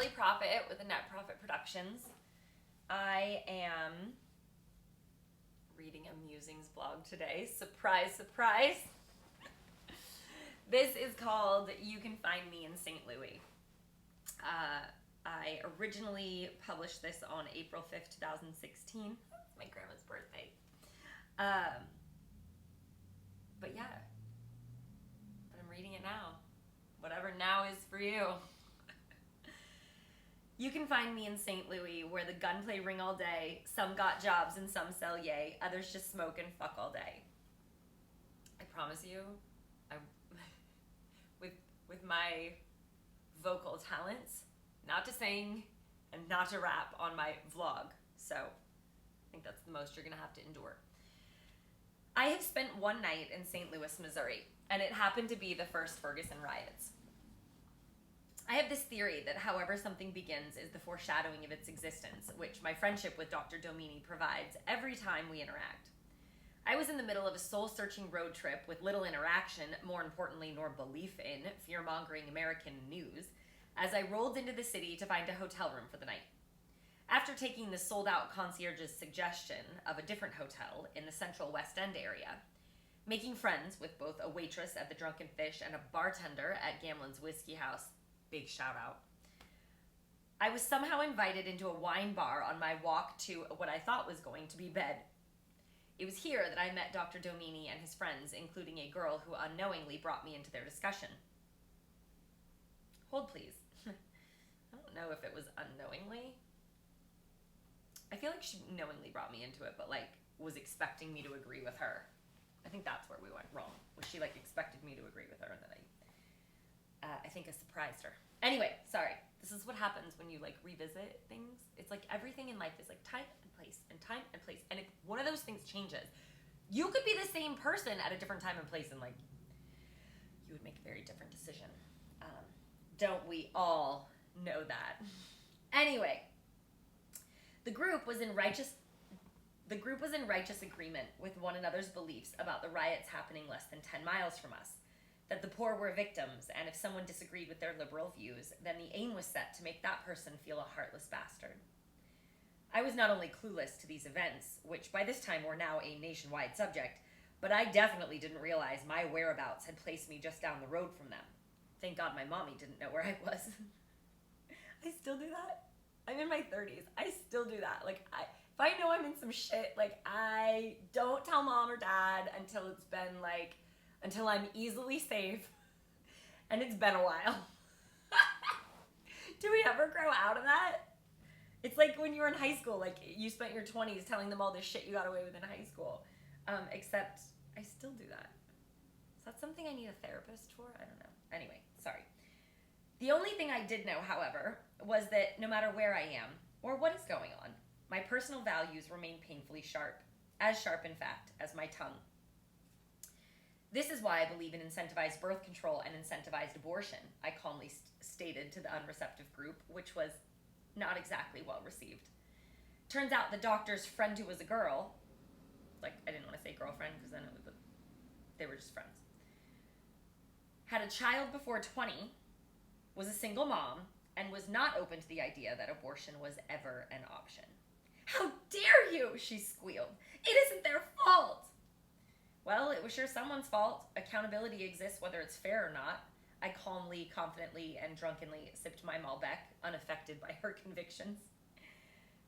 Annette Proffitt with Annette Proffitt Productions. I am reading a Musings blog today. Surprise, surprise. This is called You Can Find Me in St. Louis. I originally published this on April 5th, 2016. It's my grandma's birthday. But yeah, I'm reading it now. Whatever now is for you. You can find me in St. Louis, where the gunplay ring all day. Some got jobs and some sell yay. Others just smoke and fuck all day. I promise you, with my vocal talents, not to sing and not to rap on my vlog. So I think that's the most you're gonna have to endure. I have spent one night in St. Louis, Missouri, and it happened to be the first Ferguson Riots. I have this theory that however something begins is the foreshadowing of its existence, which my friendship with Dr. Domeny provides every time we interact. I was in the middle of a soul-searching road trip with little interaction, more importantly, nor belief in, fear-mongering American news, as I rolled into the city to find a hotel room for the night. After taking the sold-out concierge's suggestion of a different hotel in the central West End area, making friends with both a waitress at the Drunken Fish and a bartender at Gamlin's Whiskey House, big shout out, I was somehow invited into a wine bar on my walk to what I thought was going to be bed. It was here that I met Dr. Domeny and his friends, including a girl who unknowingly brought me into their discussion. Hold please. I don't know if it was unknowingly. I feel like she knowingly brought me into it, but was expecting me to agree with her. I think that's where we went wrong. Was she expected me to agree with her, and then I think I surprised her. Anyway, sorry. This is what happens when you revisit things. It's everything in life is time and place and time and place. And if one of those things changes, you could be the same person at a different time and place, and you would make a very different decision. Don't we all know that? Anyway, the group was in righteous agreement with one another's beliefs about the riots happening less than 10 miles from us, that the poor were victims, and if someone disagreed with their liberal views, then the aim was set to make that person feel a heartless bastard. I was not only clueless to these events, which by this time were now a nationwide subject, but I definitely didn't realize my whereabouts had placed me just down the road from them. Thank God my mommy didn't know where I was. I still do that. I'm in my 30s. I still do that. If I know I'm in some shit, I don't tell mom or dad until it's been until I'm easily safe, and it's been a while. Do we ever grow out of that? It's like when you were in high school, you spent your 20s telling them all this shit you got away with in high school. Except I still do that. Is that something I need a therapist for? I don't know. Anyway, sorry. The only thing I did know, however, was that no matter where I am, or what is going on, my personal values remain painfully sharp. As sharp, in fact, as my tongue. This is why I believe in incentivized birth control and incentivized abortion, I calmly stated to the unreceptive group, which was not exactly well received. Turns out the doctor's friend who was a girl, I didn't want to say girlfriend because then they were just friends, had a child before 20, was a single mom, and was not open to the idea that abortion was ever an option. How dare you, she squealed. It isn't their fault. Well, it was sure someone's fault. Accountability exists whether it's fair or not. I calmly, confidently, and drunkenly sipped my Malbec, unaffected by her convictions.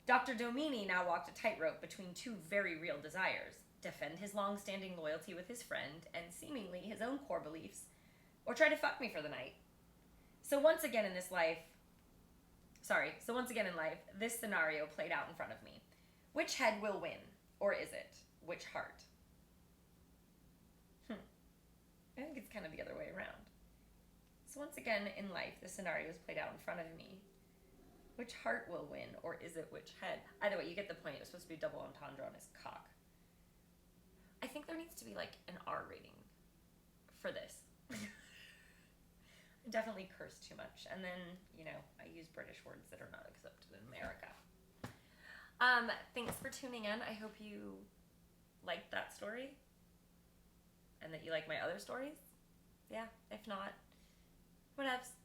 Dr. Domeny now walked a tightrope between two very real desires: defend his long-standing loyalty with his friend and seemingly his own core beliefs, or try to fuck me for the night. So once again in life, this scenario played out in front of me. Which head will win? Or is it? Which heart? I think it's kind of the other way around. So once again in life, the scenario is played out in front of me. Which heart will win, or is it which head? Either way, you get the point. It was supposed to be double entendre on his cock. I think there needs to be an R rating for this. I definitely curse too much, and then, I use British words that are not accepted in America. Thanks for tuning in. I hope you liked that story, and that you like my other stories. Yeah, if not, whatevs.